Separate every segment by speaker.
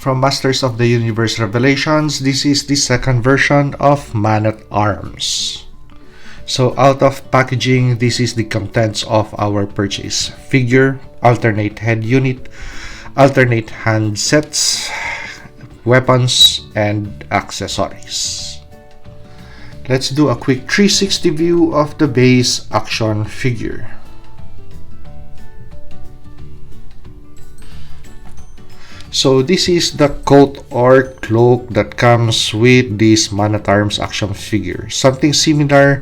Speaker 1: From Masters of the Universe Revelations, this is the second version of Man at Arms. So out of packaging, this is the contents of our purchase. Figure, alternate head unit, alternate hand sets, weapons, and accessories. Let's do a quick 360 view of the base action figure. So this is the coat or cloak that comes with this Man at Arms action figure. Something similar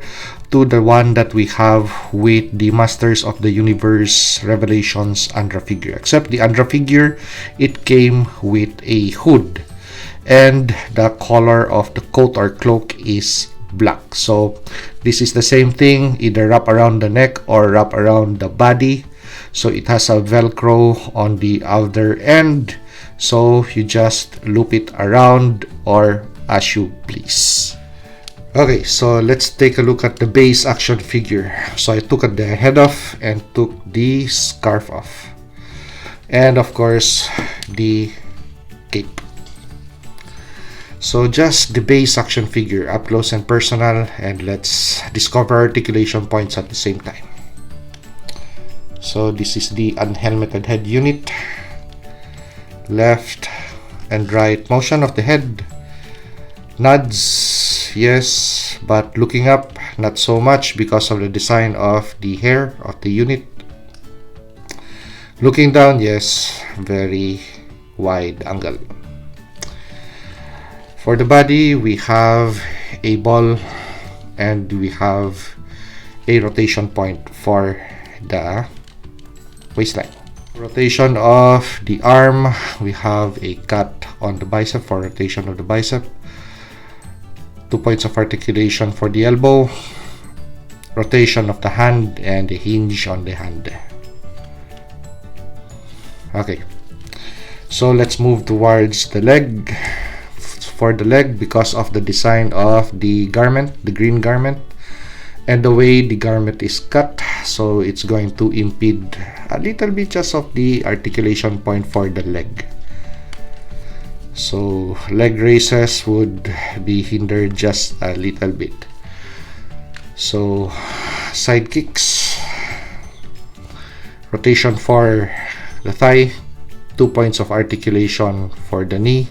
Speaker 1: to the one that we have with the Masters of the Universe Revelations Andra figure. Except the Andra figure, it came with a hood. And the color of the coat or cloak is black. So this is the same thing, either wrap around the neck or wrap around the body. So it has a velcro on the outer end. So you just loop it around or as you please. Okay, so let's take a look at the base action figure. So I took the head off and took the scarf off. And of course, the cape. So just the base action figure, up close and personal, and let's discover articulation points at the same time. So this is the unhelmeted head unit. Left and right motion of the head. Nods, yes, but looking up, not so much because of the design of the hair of the unit. Looking down, yes, very wide angle. For the body, we have a ball and we have a rotation point for the waistline. Rotation of the arm, we have a cut on the bicep for rotation of the bicep. 2 points of articulation for the elbow. Rotation of the hand and a hinge on the hand. Okay, so let's move towards the leg. For the leg, because of the design of the garment, the green garment, and the way the garment is cut, so it's going to impede a little bit just of the articulation point for the leg. So leg raises would be hindered just a little bit. So side kicks, rotation for the thigh, 2 points of articulation for the knee,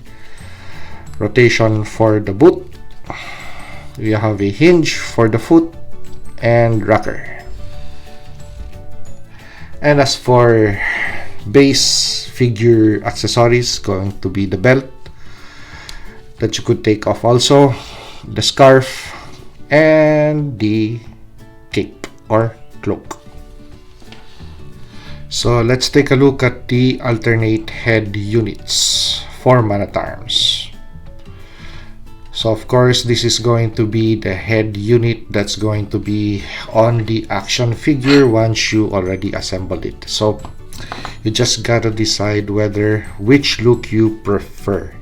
Speaker 1: rotation for the boot, we have a hinge for the foot, and rocker. And as for base figure accessories, going to be the belt that you could take off also, the scarf, and the cape or cloak. So let's take a look at the alternate head units for Man at Arms. So of course, this is going to be the head unit that's going to be on the action figure once you already assembled it. So you just gotta decide which look you prefer,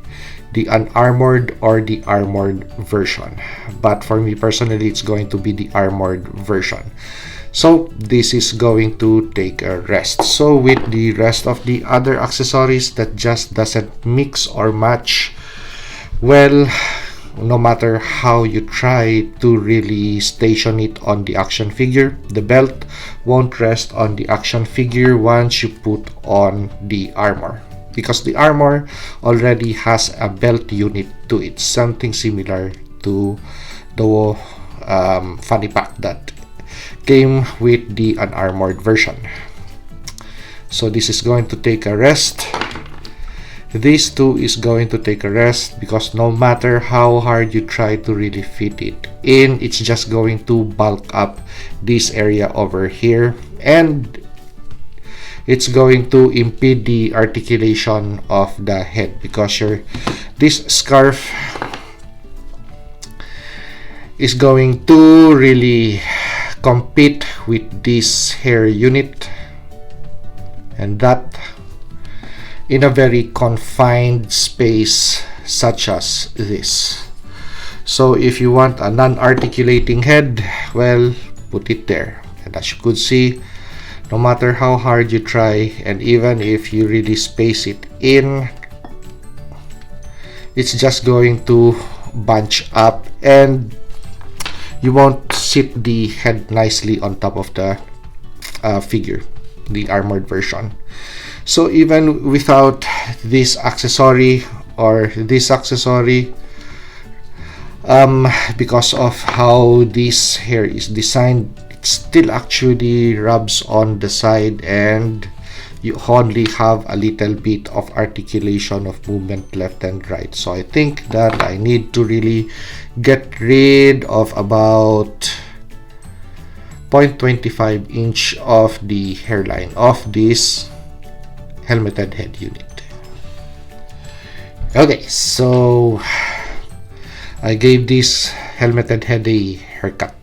Speaker 1: the unarmored or the armored version. But for me personally, it's going to be the armored version. So this is going to take a rest. So with the rest of the other accessories that just doesn't mix or match, well, no matter how you try to really station it on the action figure, the belt won't rest on the action figure once you put on the armor, because the armor already has a belt unit to it, something similar to the funny pack that came with the unarmored version. So this is going to take a rest. This too is going to take a rest, because no matter how hard you try to really fit it in, it's just going to bulk up this area over here, and it's going to impede the articulation of the head, because this scarf is going to really compete with this hair unit, and that in a very confined space such as this. So if you want a non-articulating head, well, put it there. And as you could see, no matter how hard you try, and even if you really space it in, it's just going to bunch up and you won't sit the head nicely on top of the figure, the armored version. So even without this accessory or this accessory, because of how this hair is designed, it still actually rubs on the side and you only have a little bit of articulation of movement left and right. So I think that I need to really get rid of about 0.25 inch of the hairline of this helmeted head unit. Okay, so I gave this helmeted head a haircut.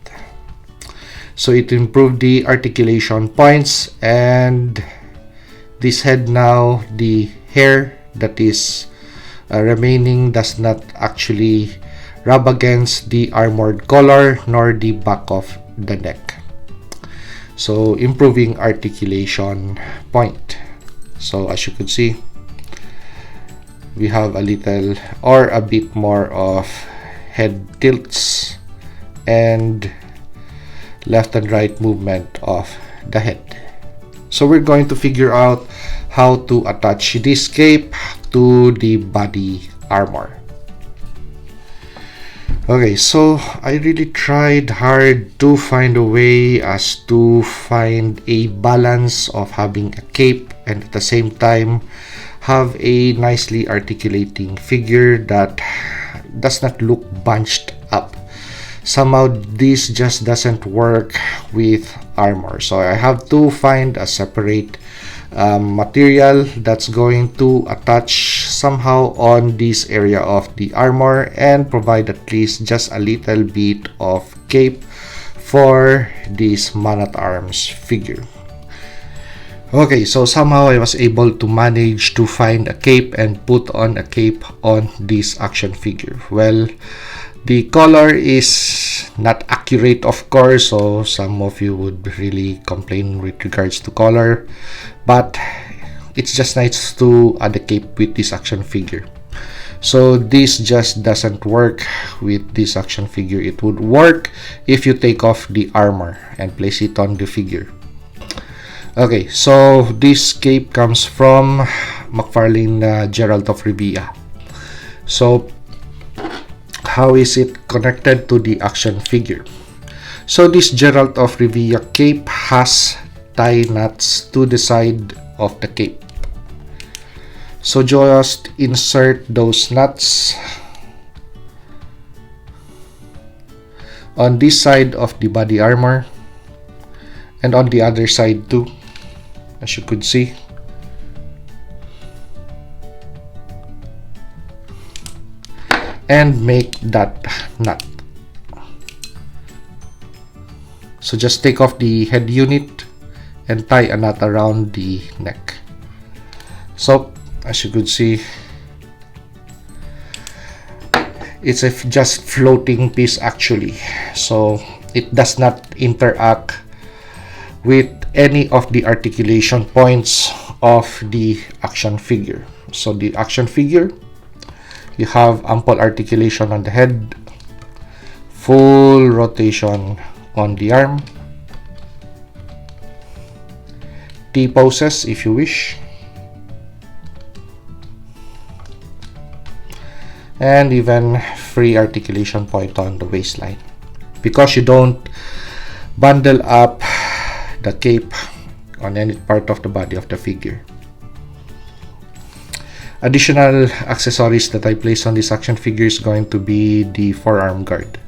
Speaker 1: So it improved the articulation points, and this head now, the hair that is remaining does not actually rub against the armored collar nor the back of the neck. So improving articulation point. So as you could see, we have a little or a bit more of head tilts and left and right movement of the head. So we're going to figure out how to attach this cape to the body armor. Okay, so I really tried hard to find a way as to find a balance of having a cape and at the same time have a nicely articulating figure that does not look bunched up. Somehow this just doesn't work with armor, so I have to find a separate material that's going to attach somehow on this area of the armor and provide at least just a little bit of cape for this man-at-arms figure. Okay, so somehow I was able to manage to find a cape and put on a cape on this action figure. Well, the color is not accurate, of course, so some of you would really complain with regards to color, but it's just nice to add a cape with this action figure. So this just doesn't work with this action figure. It would work if you take off the armor and place it on the figure. Okay, so this cape comes from McFarlane Gerald of Rivia. So how is it connected to the action figure? So this Gerald of Rivia cape has tie nuts to the side of the cape. So just insert those nuts on this side of the body armor and on the other side too, as you could see. And make that nut. So just take off the head unit and tie a knot around the neck. So as you could see, it's a just floating piece actually, so it does not interact with any of the articulation points of the action figure. So the action figure, you have ample articulation on the head, full rotation on the arm, T-poses if you wish, and even free articulation point on the waistline, because you don't bundle up the cape on any part of the body of the figure. Additional accessories that I place on this action figure is going to be the forearm guard.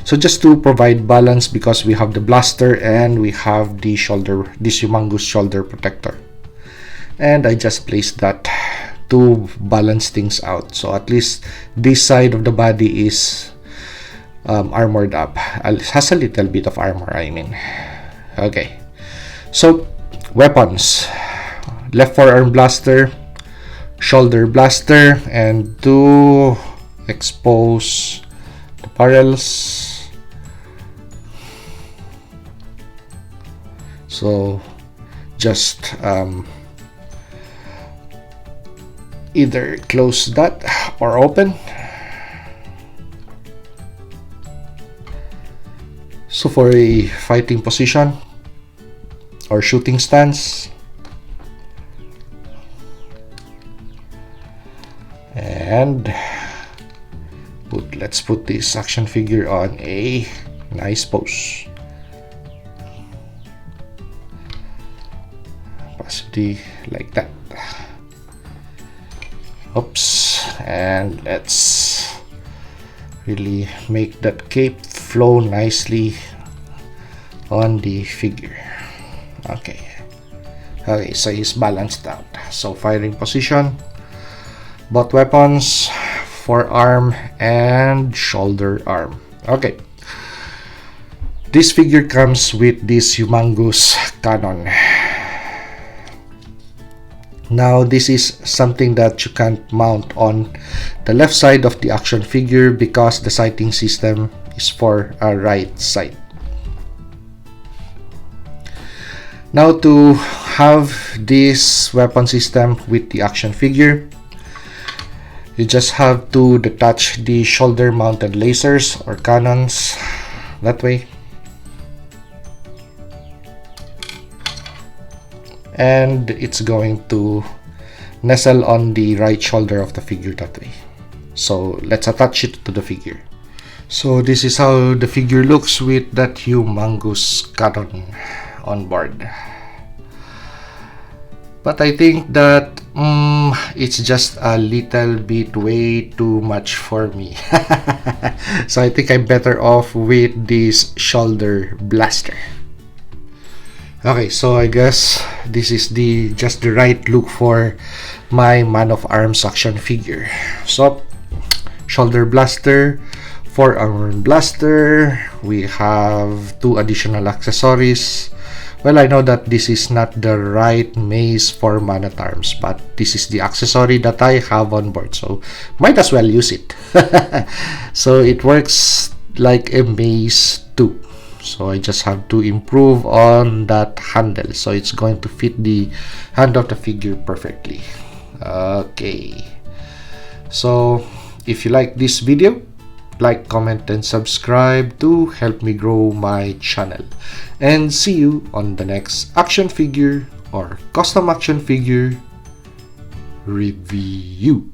Speaker 1: So just to provide balance, because we have the blaster and we have the shoulder, this humongous shoulder protector, and I just placed that to balance things out. So at least this side of the body is armored up, has a little bit of armor, I mean. Okay, so weapons: left forearm blaster, shoulder blaster, and to expose the barrels. So just either close that or open. So for a fighting position or shooting stance, and let's put this action figure on a nice pose, possibly like that. Oops, and let's really make that cape flow nicely on the figure. Okay, so he's balanced out. So firing position, both weapons, forearm and shoulder arm. Okay, this figure comes with this humongous cannon. Now this is something that you can't mount on the left side of the action figure because the sighting system is for a right side. Now to have this weapon system with the action figure, you just have to detach the shoulder mounted lasers or cannons that way, and it's going to nestle on the right shoulder of the figure that way. So let's attach it to the figure. So this is how the figure looks with that humongous cannon on board. But I think that it's just a little bit way too much for me. So I think I'm better off with this shoulder blaster. Okay, so I guess this is just the right look for my Man of Arms action figure. So shoulder blaster, forearm blaster, we have 2 additional accessories. Well, I know that this is not the right mace for Man at Arms, but this is the accessory that I have on board, so might as well use it. So it works like a mace too. So I just have to improve on that handle, so it's going to fit the hand of the figure perfectly. Okay, so if you like this video, like, comment and subscribe to help me grow my channel, and see you on the next action figure or custom action figure review.